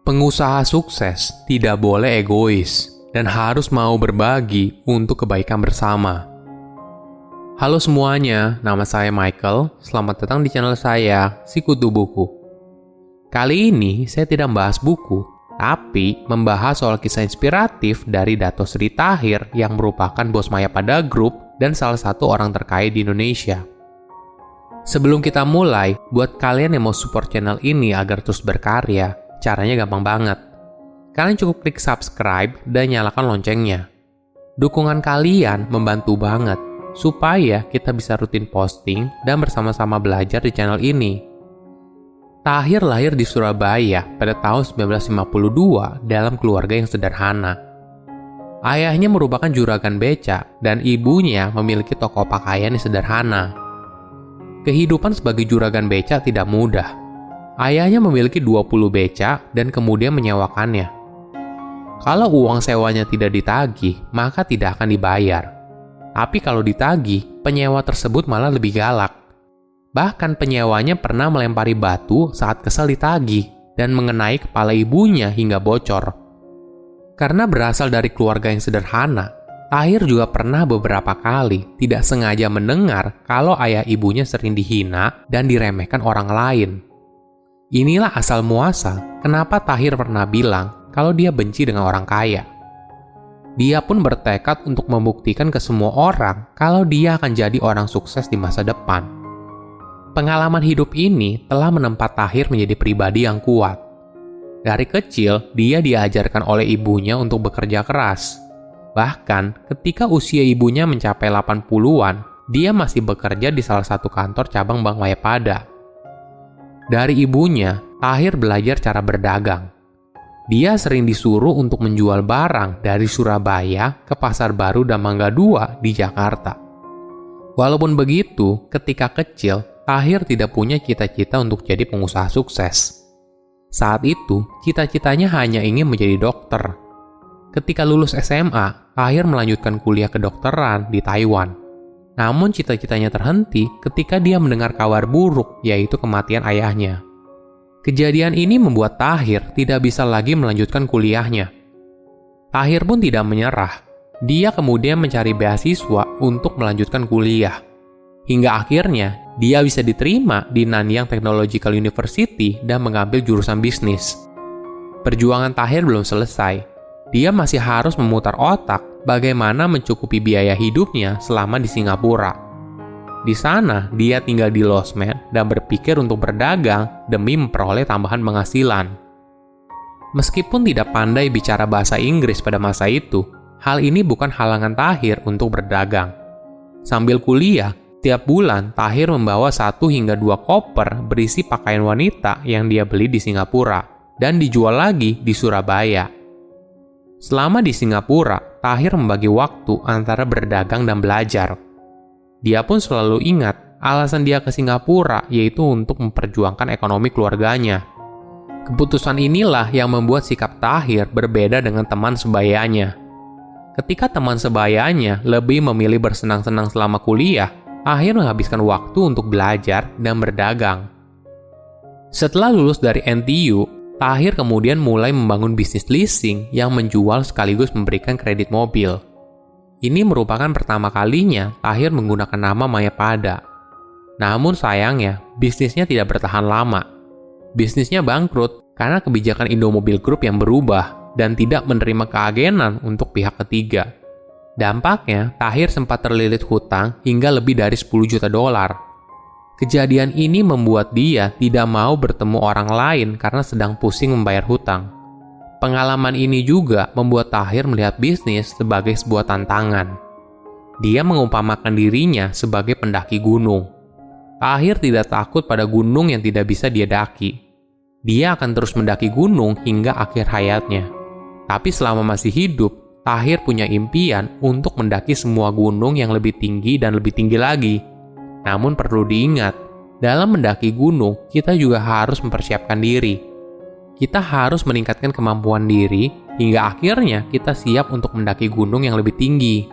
Pengusaha sukses tidak boleh egois dan harus mau berbagi untuk kebaikan bersama. Halo semuanya, nama saya Michael. Selamat datang di channel saya, Sikutu Buku. Kali ini saya tidak membahas buku, tapi membahas soal kisah inspiratif dari Dato Sri Tahir yang merupakan bos Mayapada Group dan salah satu orang terkaya di Indonesia. Sebelum kita mulai, buat kalian yang mau support channel ini agar terus berkarya, caranya gampang banget. Kalian cukup klik subscribe dan nyalakan loncengnya. Dukungan kalian membantu banget supaya kita bisa rutin posting dan bersama-sama belajar di channel ini. Tahir lahir di Surabaya pada tahun 1952 dalam keluarga yang sederhana. Ayahnya merupakan juragan beca dan ibunya memiliki toko pakaian yang sederhana. Kehidupan sebagai juragan beca tidak mudah. Ayahnya memiliki 20 beca dan kemudian menyewakannya. Kalau uang sewanya tidak ditagih, maka tidak akan dibayar. Tapi kalau ditagih, penyewa tersebut malah lebih galak. Bahkan penyewanya pernah melempari batu saat kesal ditagih dan mengenai kepala ibunya hingga bocor. Karena berasal dari keluarga yang sederhana, Tahir juga pernah beberapa kali tidak sengaja mendengar kalau ayah ibunya sering dihina dan diremehkan orang lain. Inilah asal muasal kenapa Tahir pernah bilang kalau dia benci dengan orang kaya. Dia pun bertekad untuk membuktikan ke semua orang kalau dia akan jadi orang sukses di masa depan. Pengalaman hidup ini telah menempa Tahir menjadi pribadi yang kuat. Dari kecil, dia diajarkan oleh ibunya untuk bekerja keras. Bahkan, ketika usia ibunya mencapai 80-an, dia masih bekerja di salah satu kantor cabang Bank Mayapada. Dari ibunya, Tahir belajar cara berdagang. Dia sering disuruh untuk menjual barang dari Surabaya ke Pasar Baru dan Mangga 2 di Jakarta. Walaupun begitu, ketika kecil, Tahir tidak punya cita-cita untuk jadi pengusaha sukses. Saat itu, cita-citanya hanya ingin menjadi dokter. Ketika lulus SMA, Tahir melanjutkan kuliah kedokteran di Taiwan. Namun cita-citanya terhenti ketika dia mendengar kabar buruk, yaitu kematian ayahnya. Kejadian ini membuat Tahir tidak bisa lagi melanjutkan kuliahnya. Tahir pun tidak menyerah. Dia kemudian mencari beasiswa untuk melanjutkan kuliah. Hingga akhirnya, dia bisa diterima di Nanyang Technological University dan mengambil jurusan bisnis. Perjuangan Tahir belum selesai. Dia masih harus memutar otak bagaimana mencukupi biaya hidupnya selama di Singapura. Di sana, dia tinggal di losmen dan berpikir untuk berdagang demi memperoleh tambahan penghasilan. Meskipun tidak pandai bicara bahasa Inggris pada masa itu, hal ini bukan halangan Tahir untuk berdagang. Sambil kuliah, tiap bulan Tahir membawa 1 hingga 2 koper berisi pakaian wanita yang dia beli di Singapura dan dijual lagi di Surabaya. Selama di Singapura, Tahir membagi waktu antara berdagang dan belajar. Dia pun selalu ingat alasan dia ke Singapura yaitu untuk memperjuangkan ekonomi keluarganya. Keputusan inilah yang membuat sikap Tahir berbeda dengan teman sebayanya. Ketika teman sebayanya lebih memilih bersenang-senang selama kuliah, Tahir menghabiskan waktu untuk belajar dan berdagang. Setelah lulus dari NTU, Tahir kemudian mulai membangun bisnis leasing yang menjual sekaligus memberikan kredit mobil. Ini merupakan pertama kalinya Tahir menggunakan nama Mayapada. Namun sayangnya, bisnisnya tidak bertahan lama. Bisnisnya bangkrut karena kebijakan Indomobil Group yang berubah dan tidak menerima keagenan untuk pihak ketiga. Dampaknya, Tahir sempat terlilit hutang hingga lebih dari 10 juta dolar. Kejadian ini membuat dia tidak mau bertemu orang lain karena sedang pusing membayar hutang. Pengalaman ini juga membuat Tahir melihat bisnis sebagai sebuah tantangan. Dia mengumpamakan dirinya sebagai pendaki gunung. Tahir tidak takut pada gunung yang tidak bisa dia daki. Dia akan terus mendaki gunung hingga akhir hayatnya. Tapi selama masih hidup, Tahir punya impian untuk mendaki semua gunung yang lebih tinggi dan lebih tinggi lagi. Namun perlu diingat, dalam mendaki gunung, kita juga harus mempersiapkan diri. Kita harus meningkatkan kemampuan diri, hingga akhirnya kita siap untuk mendaki gunung yang lebih tinggi.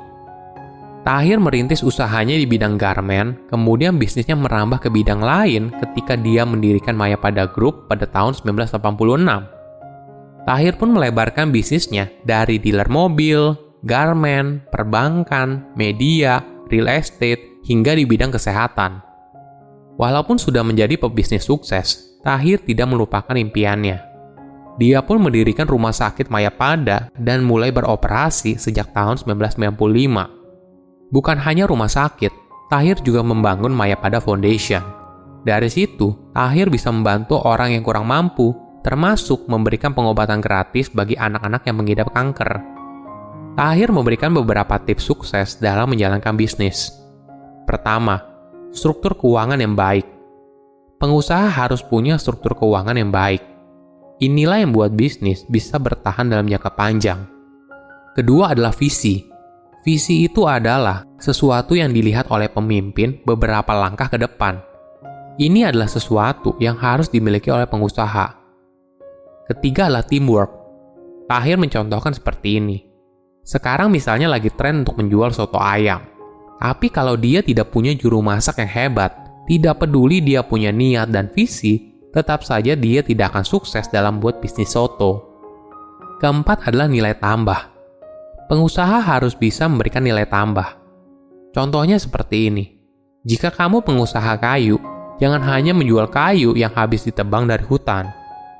Tahir merintis usahanya di bidang garmen, kemudian bisnisnya merambah ke bidang lain ketika dia mendirikan Mayapada Group pada tahun 1986. Tahir pun melebarkan bisnisnya dari dealer mobil, garmen, perbankan, media, real estate, hingga di bidang kesehatan. Walaupun sudah menjadi pebisnis sukses, Tahir tidak melupakan impiannya. Dia pun mendirikan rumah sakit Mayapada dan mulai beroperasi sejak tahun 1995. Bukan hanya rumah sakit, Tahir juga membangun Mayapada Foundation. Dari situ, Tahir bisa membantu orang yang kurang mampu, termasuk memberikan pengobatan gratis bagi anak-anak yang mengidap kanker. Tahir memberikan beberapa tips sukses dalam menjalankan bisnis. Pertama, struktur keuangan yang baik. Pengusaha harus punya struktur keuangan yang baik. Inilah yang membuat bisnis bisa bertahan dalam jangka panjang. Kedua adalah visi. Visi itu adalah sesuatu yang dilihat oleh pemimpin beberapa langkah ke depan. Ini adalah sesuatu yang harus dimiliki oleh pengusaha. Ketiga adalah teamwork. Tahir mencontohkan seperti ini. Sekarang misalnya lagi tren untuk menjual soto ayam. Tapi kalau dia tidak punya juru masak yang hebat, tidak peduli dia punya niat dan visi, tetap saja dia tidak akan sukses dalam buat bisnis soto. Keempat adalah nilai tambah. Pengusaha harus bisa memberikan nilai tambah. Contohnya seperti ini. Jika kamu pengusaha kayu, jangan hanya menjual kayu yang habis ditebang dari hutan.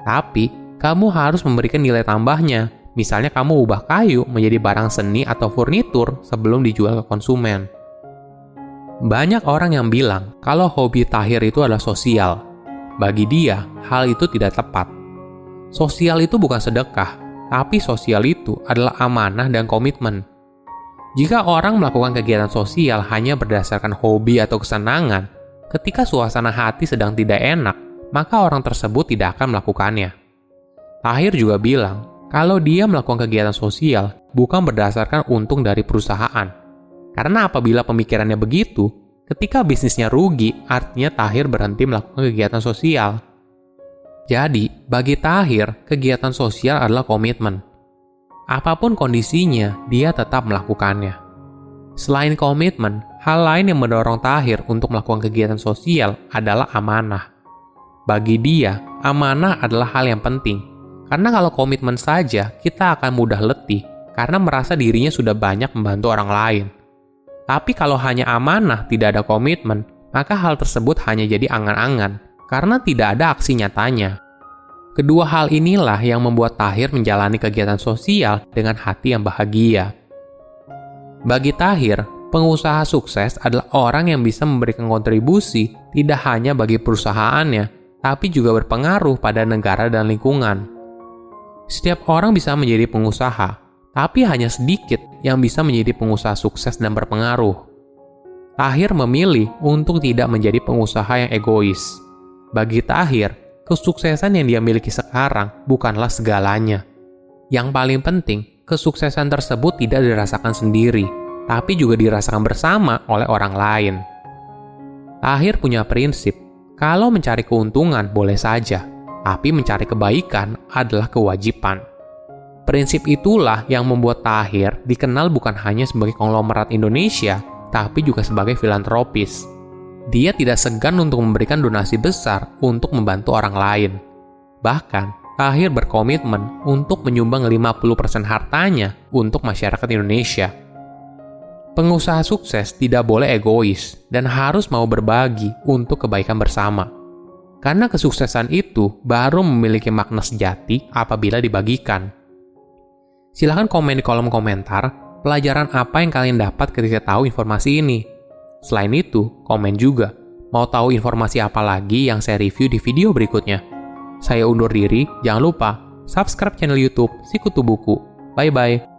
Tapi, kamu harus memberikan nilai tambahnya. Misalnya kamu ubah kayu menjadi barang seni atau furnitur sebelum dijual ke konsumen. Banyak orang yang bilang kalau hobi Tahir itu adalah sosial. Bagi dia, hal itu tidak tepat. Sosial itu bukan sedekah, tapi sosial itu adalah amanah dan komitmen. Jika orang melakukan kegiatan sosial hanya berdasarkan hobi atau kesenangan, ketika suasana hati sedang tidak enak, maka orang tersebut tidak akan melakukannya. Tahir juga bilang, kalau dia melakukan kegiatan sosial bukan berdasarkan untung dari perusahaan. Karena apabila pemikirannya begitu, ketika bisnisnya rugi, artinya Tahir berhenti melakukan kegiatan sosial. Jadi, bagi Tahir, kegiatan sosial adalah komitmen. Apapun kondisinya, dia tetap melakukannya. Selain komitmen, hal lain yang mendorong Tahir untuk melakukan kegiatan sosial adalah amanah. Bagi dia, amanah adalah hal yang penting. Karena kalau komitmen saja, kita akan mudah letih karena merasa dirinya sudah banyak membantu orang lain. Tapi kalau hanya amanah tidak ada komitmen, maka hal tersebut hanya jadi angan-angan karena tidak ada aksi nyatanya. Kedua hal inilah yang membuat Tahir menjalani kegiatan sosial dengan hati yang bahagia. Bagi Tahir, pengusaha sukses adalah orang yang bisa memberikan kontribusi tidak hanya bagi perusahaannya, tapi juga berpengaruh pada negara dan lingkungan. Setiap orang bisa menjadi pengusaha, tapi hanya sedikit yang bisa menjadi pengusaha sukses dan berpengaruh. Tahir memilih untuk tidak menjadi pengusaha yang egois. Bagi Tahir, kesuksesan yang dia miliki sekarang bukanlah segalanya. Yang paling penting, kesuksesan tersebut tidak dirasakan sendiri, tapi juga dirasakan bersama oleh orang lain. Tahir punya prinsip, kalau mencari keuntungan boleh saja, tapi mencari kebaikan adalah kewajiban. Prinsip itulah yang membuat Tahir dikenal bukan hanya sebagai konglomerat Indonesia, tapi juga sebagai filantropis. Dia tidak segan untuk memberikan donasi besar untuk membantu orang lain. Bahkan, Tahir berkomitmen untuk menyumbang 50% hartanya untuk masyarakat Indonesia. Pengusaha sukses tidak boleh egois dan harus mau berbagi untuk kebaikan bersama. Karena kesuksesan itu baru memiliki makna sejati apabila dibagikan. Silahkan komen di kolom komentar pelajaran apa yang kalian dapat ketika tahu informasi ini. Selain itu, komen juga mau tahu informasi apa lagi yang saya review di video berikutnya. Saya undur diri, jangan lupa subscribe channel YouTube Sikutu Buku. Bye-bye.